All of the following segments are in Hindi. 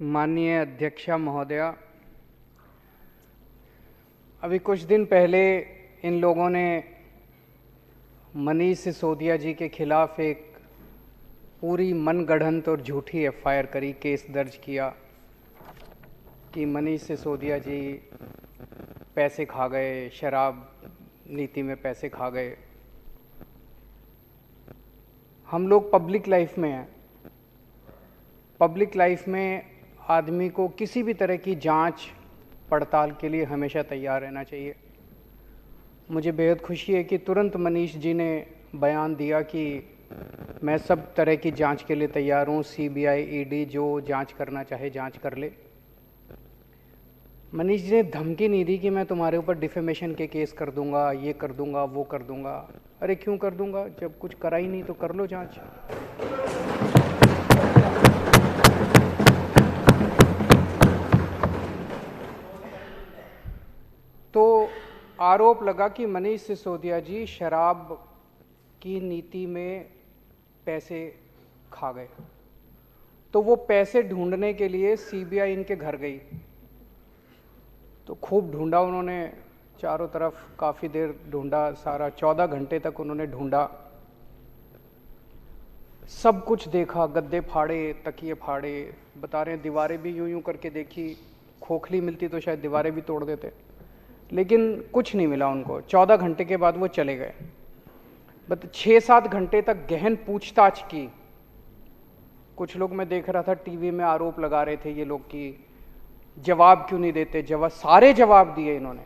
माननीय अध्यक्षा महोदया, अभी कुछ दिन पहले इन लोगों ने मनीष सिसोदिया जी के खिलाफ एक पूरी मनगढ़ंत और झूठी एफआईआर करी, केस दर्ज किया कि मनीष सिसोदिया जी पैसे खा गए, शराब नीति में पैसे खा गए। हम लोग पब्लिक लाइफ में हैं। पब्लिक लाइफ में आदमी को किसी भी तरह की जांच पड़ताल के लिए हमेशा तैयार रहना चाहिए। मुझे बेहद खुशी है कि तुरंत मनीष जी ने बयान दिया कि मैं सब तरह की जांच के लिए तैयार हूँ, सीबीआई, ईडी जो जांच करना चाहे जांच कर ले। मनीष जी ने धमकी नहीं दी कि मैं तुम्हारे ऊपर डिफेमेशन के केस कर दूंगा, ये कर दूंगा, वो कर दूंगा। अरे क्यों कर दूंगा, जब कुछ करा ही नहीं तो कर लो जांच। तो आरोप लगा कि मनीष सिसोदिया जी शराब की नीति में पैसे खा गए। तो वो पैसे ढूंढने के लिए सीबीआई इनके घर गई। तो खूब ढूंढा उन्होंने, चारों तरफ काफ़ी देर ढूंढा, सारा 14 घंटे तक उन्होंने ढूंढा, सब कुछ देखा, गद्दे फाड़े, तकिए फाड़े, बता रहे हैं दीवारें भी यूं यूं करके देखी, खोखली मिलती तो शायद दीवारें भी तोड़ देते, लेकिन कुछ नहीं मिला उनको। 14 घंटे के बाद वो चले गए। बट 6-7 घंटे तक गहन पूछताछ की। कुछ लोग मैं देख रहा था टीवी में आरोप लगा रहे थे ये लोग कि जवाब क्यों नहीं देते। जवाब सारे जवाब दिए इन्होंने,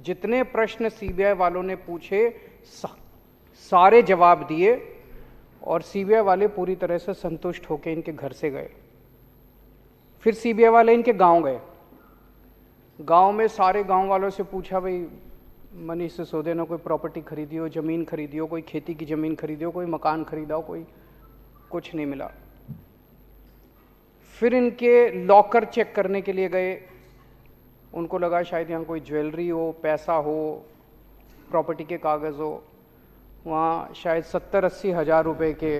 जितने प्रश्न सीबीआई वालों ने पूछे सारे जवाब दिए, और सीबीआई वाले पूरी तरह से संतुष्ट होकर इनके घर से गए। फिर सीबीआई वाले इनके गांव गए। गांव में सारे गांव वालों से पूछा, भाई मनीष सिसोदिया ने कोई प्रॉपर्टी खरीदी हो, ज़मीन खरीदी हो, कोई खेती की ज़मीन खरीदी हो, कोई मकान खरीदा हो, कोई कुछ नहीं मिला। फिर इनके लॉकर चेक करने के लिए गए। उनको लगा शायद यहाँ कोई ज्वेलरी हो, पैसा हो, प्रॉपर्टी के कागज़ हो। वहाँ शायद 70-80 हज़ार रुपये के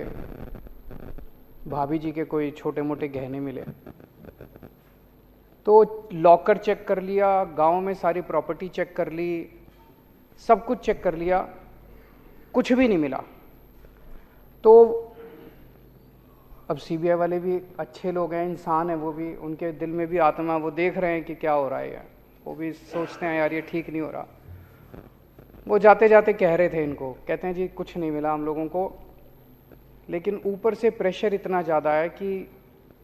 भाभी जी के कोई छोटे मोटे गहने मिले। तो लॉकर चेक कर लिया, गांव में सारी प्रॉपर्टी चेक कर ली, सब कुछ चेक कर लिया, कुछ भी नहीं मिला। तो अब सीबीआई वाले भी अच्छे लोग हैं, इंसान है वो भी, उनके दिल में भी आत्मा, वो देख रहे हैं कि क्या हो रहा है, वो भी सोचते हैं यार ये ठीक नहीं हो रहा। वो जाते जाते कह रहे थे इनको, कहते हैं जी कुछ नहीं मिला हम लोगों को, लेकिन ऊपर से प्रेशर इतना ज़्यादा है कि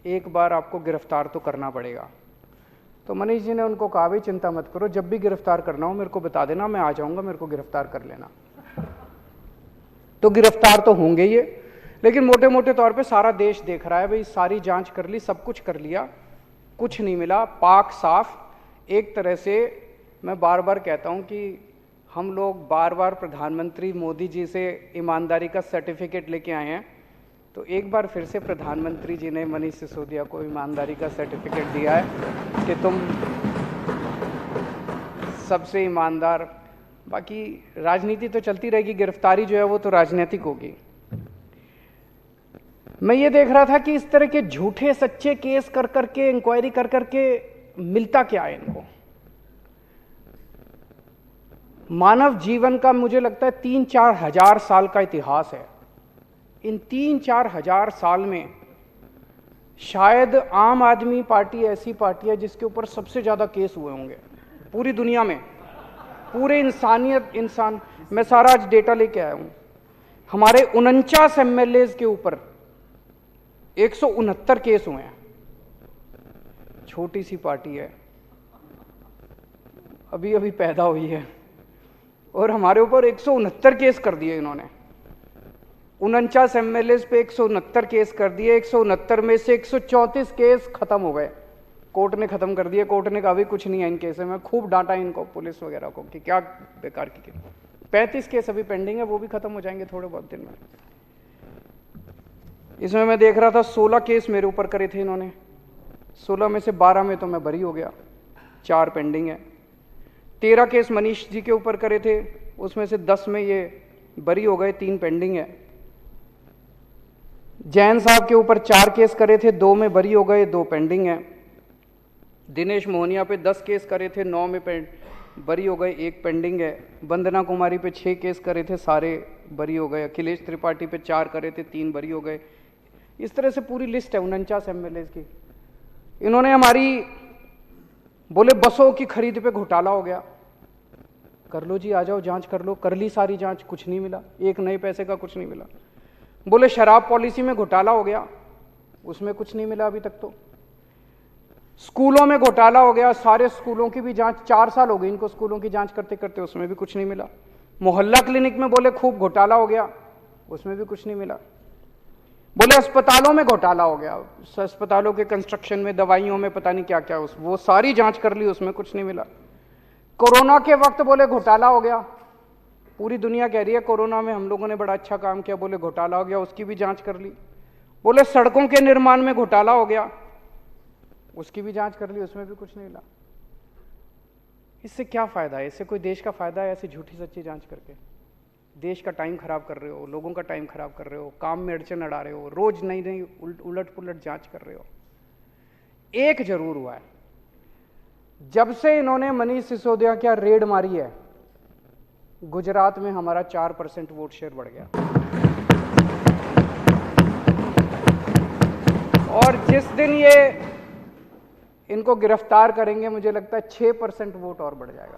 एक बार आपको गिरफ्तार तो करना पड़ेगा। तो मनीष जी ने उनको कहा, भाई चिंता मत करो, जब भी गिरफ्तार करना हो मेरे को बता देना, मैं आ जाऊँगा, मेरे को गिरफ्तार कर लेना। तो गिरफ्तार तो होंगे ये, लेकिन मोटे मोटे तौर पे सारा देश देख रहा है, भाई सारी जांच कर ली, सब कुछ कर लिया, कुछ नहीं मिला, पाक साफ। एक तरह से मैं बार बार कहता हूं कि हम लोग बार बार प्रधानमंत्री मोदी जी से ईमानदारी का सर्टिफिकेट लेके आए हैं, तो एक बार फिर से प्रधानमंत्री जी ने मनीष सिसोदिया को ईमानदारी का सर्टिफिकेट दिया है कि तुम सबसे ईमानदार। बाकी राजनीति तो चलती रहेगी, गिरफ्तारी जो है वो तो राजनीतिक होगी। मैं ये देख रहा था कि इस तरह के झूठे सच्चे केस कर करके, इंक्वायरी कर करके मिलता क्या है इनको। मानव जीवन का मुझे लगता है 3-4 हजार साल का इतिहास है। इन 3-4 हजार साल में शायद आम आदमी पार्टी ऐसी पार्टी है जिसके ऊपर सबसे ज्यादा केस हुए होंगे पूरी दुनिया में, पूरे इंसान। मैं सारा आज डेटा लेके आया हूं। हमारे 49 एमएलए के ऊपर 169 केस हुए हैं। छोटी सी पार्टी है, अभी अभी पैदा हुई है, और हमारे ऊपर 169 केस कर दिए इन्होंने। 49 एमएलए पे 169 केस कर दिए। 169 में से 134 केस खत्म हो गए, कोर्ट ने खत्म कर दिए। कोर्ट ने कहा भी कुछ नहीं है इन केस में। खूब डांटा इनको, पुलिस वगैरह को, कि क्या बेकार की। 35 केस अभी पेंडिंग है, वो भी खत्म हो जाएंगे थोड़े बहुत दिन में। इसमें मैं देख रहा था 16 केस मेरे ऊपर करे थे इन्होंने। 16 में से 12 में तो मैं बरी हो गया, 4 पेंडिंग है। 13 केस मनीष जी के ऊपर करे थे, उसमें से 10 में ये बरी हो गए, 3 पेंडिंग है। जैन साहब के ऊपर 4 केस करे थे, 2 में बरी हो गए, 2 पेंडिंग हैं। दिनेश मोहनिया पे 10 केस करे थे, 9 में बरी हो गए, 1 पेंडिंग है। वंदना कुमारी पे 6 केस करे थे, सारे बरी हो गए। अखिलेश त्रिपाठी पे 4 करे थे, 3 बरी हो गए। इस तरह से पूरी लिस्ट है 49 MLAs की। इन्होंने हमारी बोले बसों की खरीद पे घोटाला हो गया, कर लो जी, आ जाओ जांच कर लो। कर ली सारी जांच, कुछ नहीं मिला, एक नए पैसे का कुछ नहीं मिला। बोले शराब पॉलिसी में घोटाला हो गया, उसमें कुछ नहीं मिला अभी तक। तो स्कूलों में घोटाला हो गया, सारे स्कूलों की भी जांच, 4 साल हो गए इनको स्कूलों की जांच करते करते, उसमें भी कुछ नहीं मिला। मोहल्ला क्लिनिक में बोले खूब घोटाला हो गया, उसमें भी कुछ नहीं मिला। बोले अस्पतालों में घोटाला हो गया, अस्पतालों के कंस्ट्रक्शन में, दवाइयों में, पता नहीं क्या क्या, वो सारी जांच कर ली, उसमें कुछ नहीं मिला। कोरोना के वक्त बोले घोटाला हो गया, पूरी दुनिया कह रही है कोरोना में हम लोगों ने बड़ा अच्छा काम किया, बोले घोटाला हो गया, उसकी भी जांच कर ली। बोले सड़कों के निर्माण में घोटाला हो गया, उसकी भी जांच कर ली, उसमें भी कुछ नहीं मिला। इससे क्या फायदा है? इससे कोई देश का फायदा है ऐसी झूठी सच्ची जांच करके? देश का टाइम खराब कर रहे हो, लोगों का टाइम खराब कर रहे हो, काम में अड़चन अड़ा रहे हो, रोज नई नई उलट पुलट जांच कर रहे हो। एक जरूर हुआ है, जब से इन्होंने मनीष सिसोदिया क्या रेड मारी है, गुजरात में हमारा 4% वोट शेयर बढ़ गया। और जिस दिन ये इनको गिरफ्तार करेंगे, मुझे लगता है 6% वोट और बढ़ जाएगा।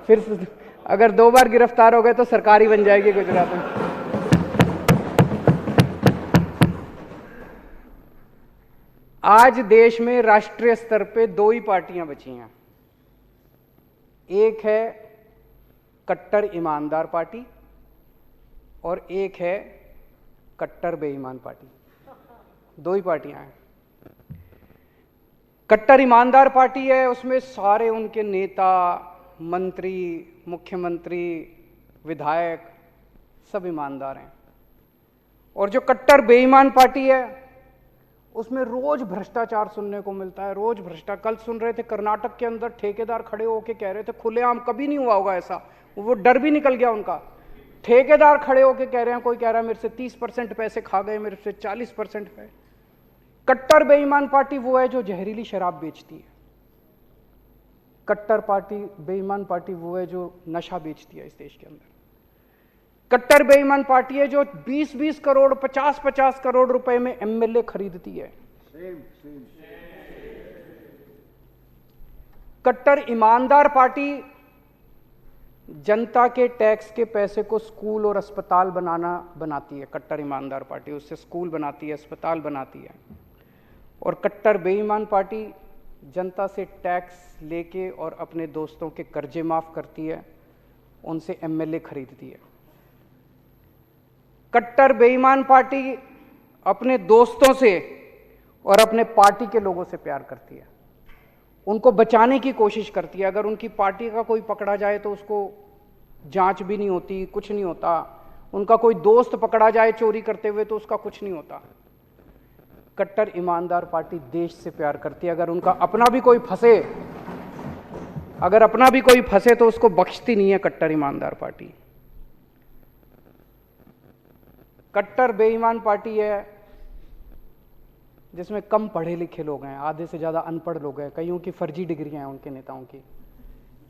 फिर अगर 2 बार गिरफ्तार हो गए तो सरकार ही बन जाएगी गुजरात में। आज देश में राष्ट्रीय स्तर पे 2 ही पार्टियां बची हैं। एक है कट्टर ईमानदार पार्टी और एक है कट्टर बेईमान पार्टी। 2 ही पार्टियां हैं। कट्टर ईमानदार पार्टी है, उसमें सारे उनके नेता, मंत्री, मुख्यमंत्री, विधायक सब ईमानदार हैं। और जो कट्टर बेईमान पार्टी है, उसमें रोज भ्रष्टाचार सुनने को मिलता है, रोज भ्रष्टाचार। कल सुन रहे थे कर्नाटक के अंदर ठेकेदार खड़े होकर कह रहे थे, खुलेआम कभी नहीं हुआ होगा ऐसा, वो डर भी निकल गया उनका। ठेकेदार खड़े होकर कह रहे हैं, कोई कह रहा है मेरे से 30% पैसे खा गए, मेरे से 40% पे। कट्टर बेईमान पार्टी वो है जो जहरीली शराब बेचती है। कट्टर पार्टी बेईमान पार्टी वो है जो नशा बेचती है इस देश के अंदर। कट्टर बेईमान पार्टी है जो 20-20 करोड़, 50-50 करोड़ रुपए में MLA खरीदती है। कट्टर ईमानदार पार्टी जनता के टैक्स के पैसे को स्कूल और अस्पताल बनाती है। कट्टर ईमानदार पार्टी उससे स्कूल बनाती है, अस्पताल बनाती है। और कट्टर बेईमान पार्टी जनता से टैक्स लेके और अपने दोस्तों के कर्जे माफ करती है, उनसे MLA खरीदती है। कट्टर बेईमान पार्टी अपने दोस्तों से और अपने पार्टी के लोगों से प्यार करती है, उनको बचाने की कोशिश करती है। अगर उनकी पार्टी का कोई पकड़ा जाए तो उसको जांच भी नहीं होती, कुछ नहीं होता। उनका कोई दोस्त पकड़ा जाए चोरी करते हुए तो उसका कुछ नहीं होता। कट्टर ईमानदार पार्टी देश से प्यार करती है। अगर उनका अपना भी कोई फंसे तो उसको बख्शती नहीं है कट्टर ईमानदार पार्टी। कट्टर बेईमान पार्टी है जिसमें कम पढ़े लिखे लोग हैं, आधे से ज्यादा अनपढ़ लोग हैं, कईयों की फर्जी डिग्रियां हैं उनके नेताओं की।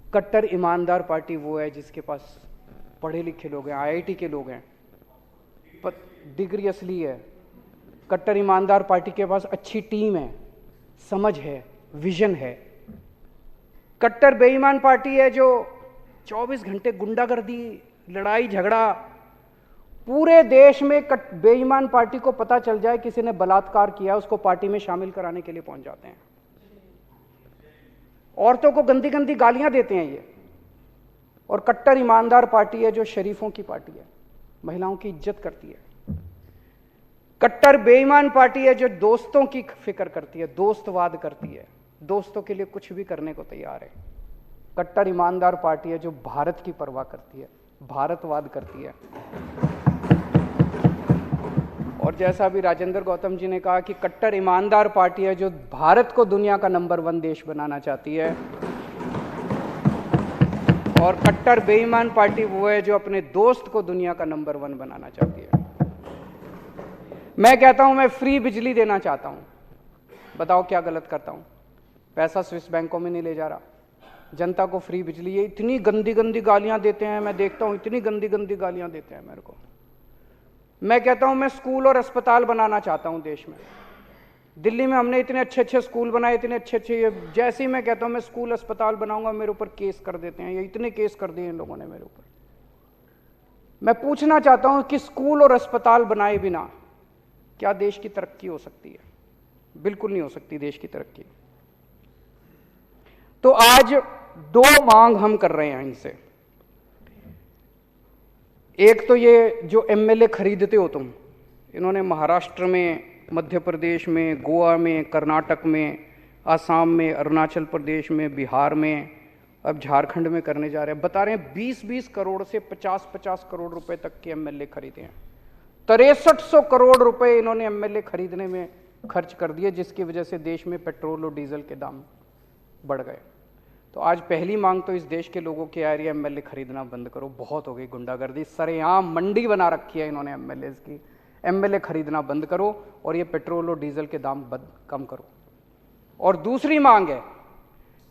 कट्टर ईमानदार पार्टी वो है जिसके पास पढ़े लिखे लोग हैं, IIT के लोग हैं, डिग्री असली है। कट्टर ईमानदार पार्टी के पास अच्छी टीम है, समझ है, विजन है। कट्टर बेईमान पार्टी है जो 24 घंटे गुंडागर्दी, लड़ाई झगड़ा, पूरे देश में बेईमान पार्टी को पता चल जाए किसी ने बलात्कार किया, उसको पार्टी में शामिल कराने के लिए पहुंच जाते हैं। औरतों को गंदी गंदी गालियां देते हैं ये। और कट्टर ईमानदार पार्टी है जो शरीफों की पार्टी है, महिलाओं की इज्जत करती है। कट्टर बेईमान पार्टी है जो दोस्तों की फिक्र करती है, दोस्तवाद करती है, दोस्तों के लिए कुछ भी करने को तैयार है। कट्टर ईमानदार पार्टी है जो भारत की परवाह करती है, भारतवाद करती है। और जैसा अभी राजेंद्र गौतम जी ने कहा कि कट्टर ईमानदार पार्टी है जो भारत को दुनिया का नंबर 1 देश बनाना चाहती है। और कट्टर बेईमान पार्टी वो है जो अपने दोस्त को दुनिया का नंबर 1 बनाना चाहती है। मैं कहता हूं मैं फ्री बिजली देना चाहता हूं, बताओ क्या गलत करता हूं? पैसा स्विस बैंकों में नहीं ले जा रहा, जनता को फ्री बिजली। ये इतनी गंदी गंदी गालियां देते हैं, मैं देखता हूं इतनी गंदी गंदी गालियां देते हैं मेरे को। मैं कहता हूं मैं स्कूल और अस्पताल बनाना चाहता हूं देश में। दिल्ली में हमने इतने अच्छे अच्छे स्कूल बनाए, इतने अच्छे अच्छे, जैसे ही मैं कहता हूं मैं स्कूल अस्पताल बनाऊंगा मेरे ऊपर केस कर देते हैं। ये इतने केस कर दिए इन लोगों ने मेरे ऊपर। मैं पूछना चाहता हूं कि स्कूल और अस्पताल बनाए बिना क्या देश की तरक्की हो सकती है? बिल्कुल नहीं हो सकती देश की तरक्की। तो आज 2 मांग हम कर रहे हैं इनसे। एक तो ये जो एमएलए खरीदते हो तुम, इन्होंने महाराष्ट्र में, मध्य प्रदेश में, गोवा में, कर्नाटक में, आसाम में, अरुणाचल प्रदेश में, बिहार में, अब झारखंड में करने जा रहे हैं। बता रहे हैं 20-20 करोड़ से 50-50 करोड़ रुपए तक के एमएलए खरीदे हैं। 6300 करोड़ रुपए इन्होंने एमएलए खरीदने में खर्च कर दिए, जिसकी वजह से देश में पेट्रोल और डीजल के दाम बढ़ गए। तो आज पहली मांग तो इस देश के लोगों की आ रही है, एमएलए खरीदना बंद करो, बहुत हो गई गुंडागर्दी, सरेआम मंडी बना रखी है इन्होंने एमएलए की। एमएलए खरीदना बंद करो और ये पेट्रोल और डीजल के दाम कम करो। और दूसरी मांग है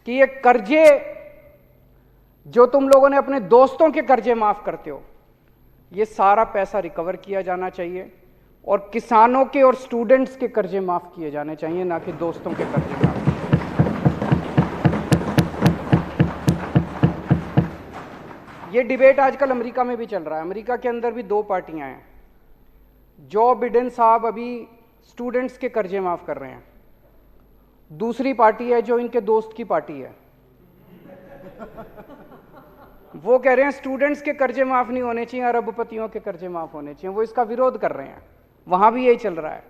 कि ये कर्जे जो तुम लोगों ने अपने दोस्तों के कर्जे माफ करते हो, ये सारा पैसा रिकवर किया जाना चाहिए और किसानों के और स्टूडेंट्स के कर्जे माफ किए जाने चाहिए, ना कि दोस्तों के कर्जे माफ। ये डिबेट आजकल अमेरिका में भी चल रहा है। अमेरिका के अंदर भी 2 पार्टियां हैं। जो बिडेन साहब अभी स्टूडेंट्स के कर्जे माफ कर रहे हैं, दूसरी पार्टी है जो इनके दोस्त की पार्टी है, वो कह रहे हैं स्टूडेंट्स के कर्जे माफ नहीं होने चाहिए, अरबपतियों के कर्जे माफ होने चाहिए। वो इसका विरोध कर रहे हैं। वहां भी यही चल रहा है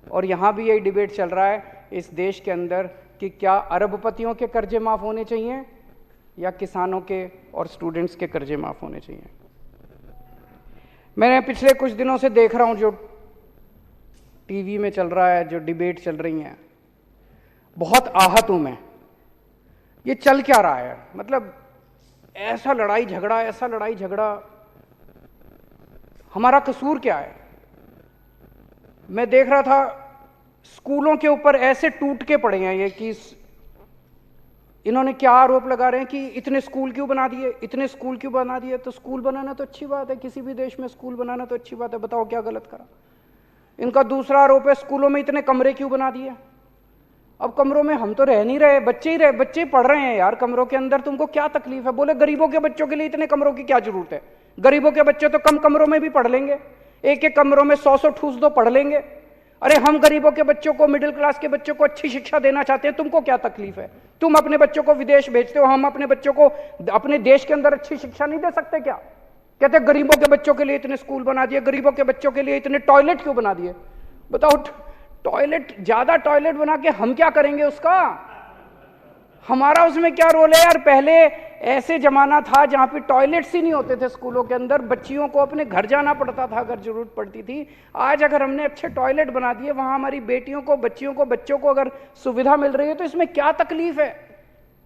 और यहां भी यही डिबेट चल रहा है इस देश के अंदर कि क्या अरबपतियों के कर्जे माफ होने चाहिए या किसानों के और स्टूडेंट्स के कर्जे माफ होने चाहिए। मैंने पिछले कुछ दिनों से देख रहा हूं जो टीवी में चल रहा है, जो डिबेट चल रही है, बहुत आहत हूं मैं। ये चल क्या रहा है? मतलब ऐसा लड़ाई झगड़ा, हमारा कसूर क्या है? मैं देख रहा था स्कूलों के ऊपर ऐसे टूट के पड़े हैं ये कि इन्होंने क्या आरोप लगा रहे हैं कि इतने स्कूल क्यों बना दिए, इतने स्कूल क्यों बना दिए। तो स्कूल बनाना तो अच्छी बात है, किसी भी देश में स्कूल बनाना तो अच्छी बात है, बताओ क्या गलत करा। इनका दूसरा आरोप है स्कूलों में इतने कमरे क्यों बना दिए। अब कमरों में हम तो रह नहीं रहे, बच्चे पढ़ रहे हैं यार कमरों के अंदर, तुमको क्या तकलीफ है? बोले गरीबों के बच्चों के लिए इतने कमरों की क्या जरूरत है? गरीबों के बच्चे तो कम कमरों में भी पढ़ लेंगे, एक एक कमरों में 100-100 ठूस दो, पढ़ लेंगे। अरे हम गरीबों के बच्चों को, मिडिल क्लास के बच्चों को अच्छी शिक्षा देना चाहते हैं, तुमको क्या तकलीफ है? तुम अपने बच्चों को विदेश भेजते हो, हम अपने बच्चों को अपने देश के अंदर अच्छी शिक्षा नहीं दे सकते क्या? कहते गरीबों के बच्चों के लिए इतने स्कूल बना दिए, गरीबों के बच्चों के लिए इतने टॉयलेट क्यों बना दिए। बताओ, टॉयलेट, ज्यादा टॉयलेट बना के हम क्या करेंगे उसका? हमारा उसमें क्या रोल है यार? पहले ऐसे जमाना था जहां पे टॉयलेट्स ही नहीं होते थे स्कूलों के अंदर, बच्चियों को अपने घर जाना पड़ता था अगर जरूरत पड़ती थी। आज अगर हमने अच्छे टॉयलेट बना दिए, वहां हमारी बेटियों को, बच्चों को अगर सुविधा मिल रही है, तो इसमें क्या तकलीफ है?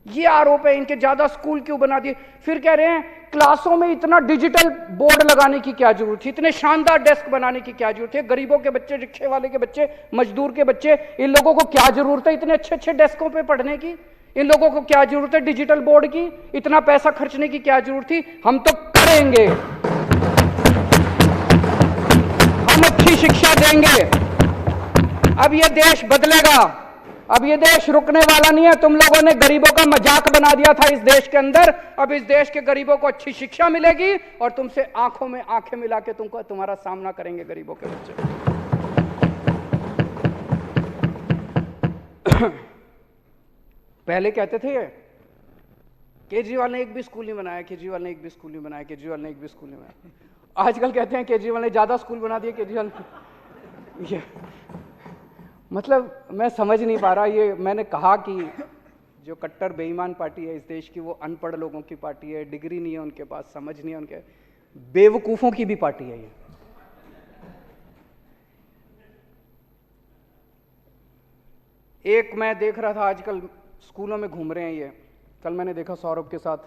ये आरोप है इनके, ज्यादा स्कूल क्यों बना दिए। फिर कह रहे हैं क्लासों में इतना डिजिटल बोर्ड लगाने की क्या जरूरत थी, इतने शानदार डेस्क बनाने की क्या जरूरत है? गरीबों के बच्चे, रिक्शे वाले के बच्चे, मजदूर के बच्चे, इन लोगों को क्या जरूरत है इतने अच्छे अच्छे डेस्कों पे पढ़ने की? इन लोगों को क्या जरूरत है डिजिटल बोर्ड की? इतना पैसा खर्चने की क्या जरूरत थी? हम तो करेंगे, हम अच्छी शिक्षा देंगे। अब ये देश बदलेगा, अब ये देश रुकने वाला नहीं है। तुम लोगों ने गरीबों का मजाक बना दिया था इस देश के अंदर, अब इस देश के गरीबों को अच्छी शिक्षा मिलेगी और तुमसे आंखों में आंखें मिला के तुम्हारा सामना करेंगे गरीबों के बच्चे। पहले कहते थे केजरीवाल ने एक भी स्कूल नहीं बनाया, केजरीवाल ने एक भी स्कूल नहीं बनाया, केजरीवाल ने एक भी स्कूल नहीं बनाया। आजकल कहते हैं केजरीवाल ने ज्यादा स्कूल बना दिए, केजरीवाल ये मतलब मैं समझ नहीं पा रहा। ये मैंने कहा कि जो कट्टर बेईमान पार्टी है इस देश की, वो अनपढ़ लोगों की पार्टी है, डिग्री नहीं है उनके पास, समझ नहीं है उनके, बेवकूफों की भी पार्टी है ये। एक मैं देख रहा था आजकल स्कूलों में घूम रहे हैं ये, कल मैंने देखा सौरभ के साथ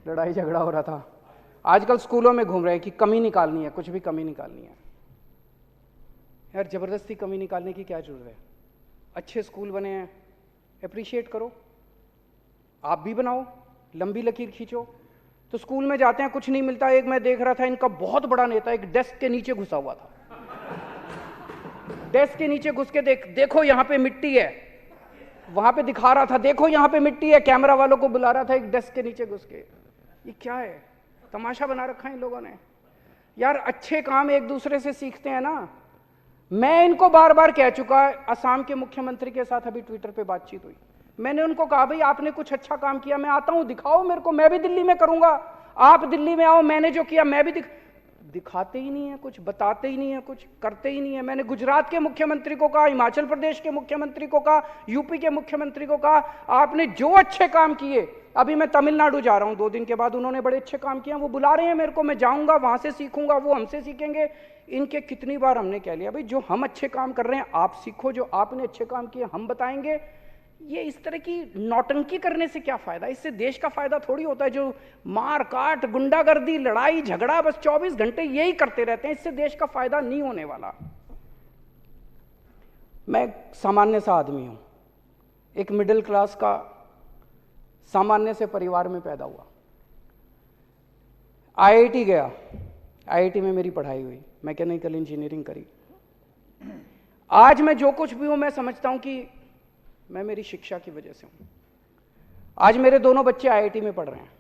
लड़ाई झगड़ा हो रहा था। आजकल स्कूलों में घूम रहे हैं कि कमी निकालनी है, कुछ भी कमी निकालनी है। यार जबरदस्ती कमी निकालने की क्या जरूरत है? अच्छे स्कूल बने हैं, अप्रिशिएट करो, आप भी बनाओ, लंबी लकीर खींचो। तो स्कूल में जाते हैं, कुछ नहीं मिलता। एक मैं देख रहा था, इनका बहुत बड़ा नेता एक डेस्क के नीचे घुसा हुआ था। डेस्क के नीचे घुस के देखो यहाँ पे मिट्टी है, वहां पे दिखा रहा था, देखो यहाँ पे मिट्टी है, कैमरा वालों को बुला रहा था एक डेस्क के नीचे घुस के। ये क्या है? तमाशा बना रखा है इन लोगों ने। यार अच्छे काम एक दूसरे से सीखते हैं ना। मैं इनको बार बार कह चुका, असम के मुख्यमंत्री के साथ अभी ट्विटर पे बातचीत हुई, मैंने उनको कहा भाई आपने कुछ अच्छा काम किया, मैं आता हूं, दिखाओ मेरे को, मैं भी दिल्ली में करूंगा, आप दिल्ली में आओ, मैंने जो किया मैं भी दिखाते ही नहीं है कुछ, बताते ही नहीं है कुछ, करते ही नहीं है। मैंने गुजरात के मुख्यमंत्री को कहा, हिमाचल प्रदेश के मुख्यमंत्री को कहा, यूपी के मुख्यमंत्री को कहा, आपने जो अच्छे काम किए, अभी मैं तमिलनाडु जा रहा हूं 2 दिन के बाद, उन्होंने बड़े अच्छे काम किए, वो बुला रहे हैं मेरे को, मैं जाऊंगा, वहां से सीखूंगा, वो हमसे सीखेंगे। इनके कितनी बार हमने कह लिया भाई जो हम अच्छे काम कर रहे हैं आप सीखो, जो आपने अच्छे काम किए हम बताएंगे। ये इस तरह की नौटंकी करने से क्या फायदा? इससे देश का फायदा थोड़ी होता है। जो मार काट, गुंडागर्दी, लड़ाई झगड़ा बस 24 घंटे यही करते रहते हैं, इससे देश का फायदा नहीं होने वाला। मैं सामान्य सा आदमी हूं, एक मिडिल क्लास का सामान्य से परिवार में पैदा हुआ, आईआईटी गया, आईआईटी में मेरी पढ़ाई हुई, मैकेनिकल इंजीनियरिंग करी। आज मैं जो कुछ भी हूं मैं समझता हूं कि मैं मेरी शिक्षा की वजह से हूं। आज मेरे दोनों बच्चे आईआईटी में पढ़ रहे हैं,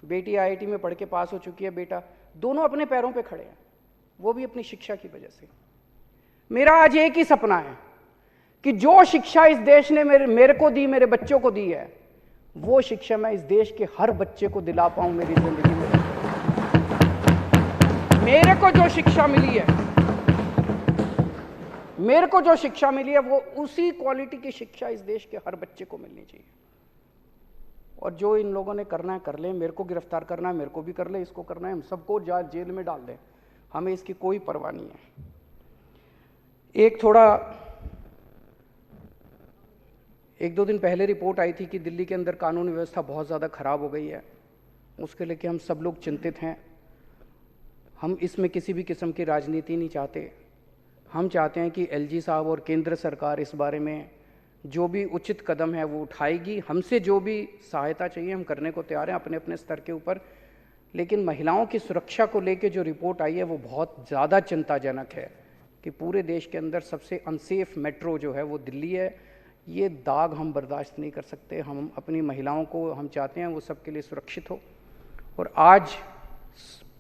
बेटी आईआईटी में पढ़ के पास हो चुकी है, बेटा, दोनों अपने पैरों पे खड़े हैं, वो भी अपनी शिक्षा की वजह से। मेरा आज एक ही सपना है कि जो शिक्षा इस देश ने मेरे को दी, मेरे बच्चों को दी है, वो शिक्षा मैं इस देश के हर बच्चे को दिला पाऊं मेरी जिंदगी में। मेरे को जो शिक्षा मिली है, मेरे को जो शिक्षा मिली है, वो उसी क्वालिटी की शिक्षा इस देश के हर बच्चे को मिलनी चाहिए। और जो इन लोगों ने करना है कर ले, मेरे को गिरफ्तार करना है मेरे को भी कर ले, इसको करना है हम सबको जेल में डाल दें, हमें इसकी कोई परवाह नहीं है। एक दो दिन पहले रिपोर्ट आई थी कि दिल्ली के अंदर कानून व्यवस्था बहुत ज़्यादा खराब हो गई है, उसके लेके हम सब लोग चिंतित हैं। हम इसमें किसी भी किस्म की राजनीति नहीं चाहते। हम चाहते हैं कि एलजी साहब और केंद्र सरकार इस बारे में जो भी उचित कदम है वो उठाएगी। हमसे जो भी सहायता चाहिए हम करने को तैयार हैं अपने अपने स्तर के ऊपर। लेकिन महिलाओं की सुरक्षा को लेके जो रिपोर्ट आई है वो बहुत ज़्यादा चिंताजनक है कि पूरे देश के अंदर सबसे अनसेफ मेट्रो जो है वो दिल्ली है। ये दाग हम बर्दाश्त नहीं कर सकते। हम अपनी महिलाओं को हम चाहते हैं वो सबके लिए सुरक्षित हो। और आज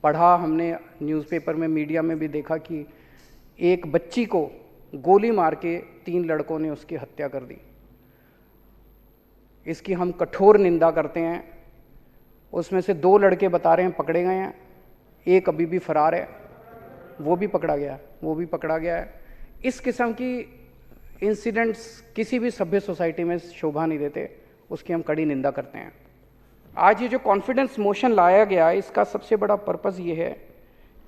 पढ़ा हमने न्यूज़पेपर में, मीडिया में भी देखा कि एक बच्ची को गोली मार के 3 लड़कों ने उसकी हत्या कर दी। इसकी हम कठोर निंदा करते हैं। उसमें से 2 लड़के बता रहे हैं पकड़े गए हैं, एक अभी भी फरार है, वो भी पकड़ा गया है। इस किस्म की इंसिडेंट्स किसी भी सभ्य सोसाइटी में शोभा नहीं देते, उसकी हम कड़ी निंदा करते हैं। आज ये जो कॉन्फिडेंस मोशन लाया गया है, इसका सबसे बड़ा पर्पस ये है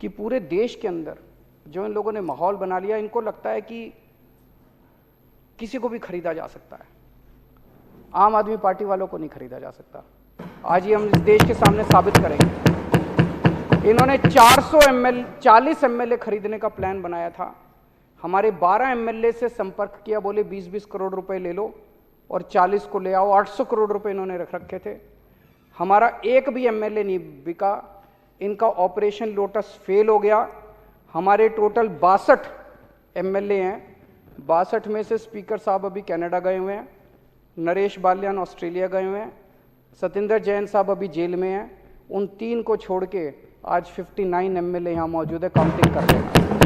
कि पूरे देश के अंदर जो इन लोगों ने माहौल बना लिया, इनको लगता है कि किसी को भी खरीदा जा सकता है, आम आदमी पार्टी वालों को नहीं खरीदा जा सकता। आज ये हम इस देश के सामने साबित करेंगे। इन्होंने 40 एमएलए खरीदने का प्लान बनाया था। हमारे 12 एमएलए से संपर्क किया, बोले 20-20 करोड़ रुपए ले लो और 40 को ले आओ। 800 करोड़ रुपए इन्होंने रख रखे थे। हमारा एक भी एमएलए नहीं बिका। इनका ऑपरेशन लोटस फेल हो गया। हमारे टोटल 62 एमएलए हैं। 62 में से स्पीकर साहब अभी कनाडा गए हुए हैं, नरेश बाल्यान ऑस्ट्रेलिया गए हुए हैं, सतिंदर जैन साहब अभी जेल में हैं। उन 3 को छोड़ के आज 59 एमएलए यहाँ मौजूद है। काउंटिंग कर लेना।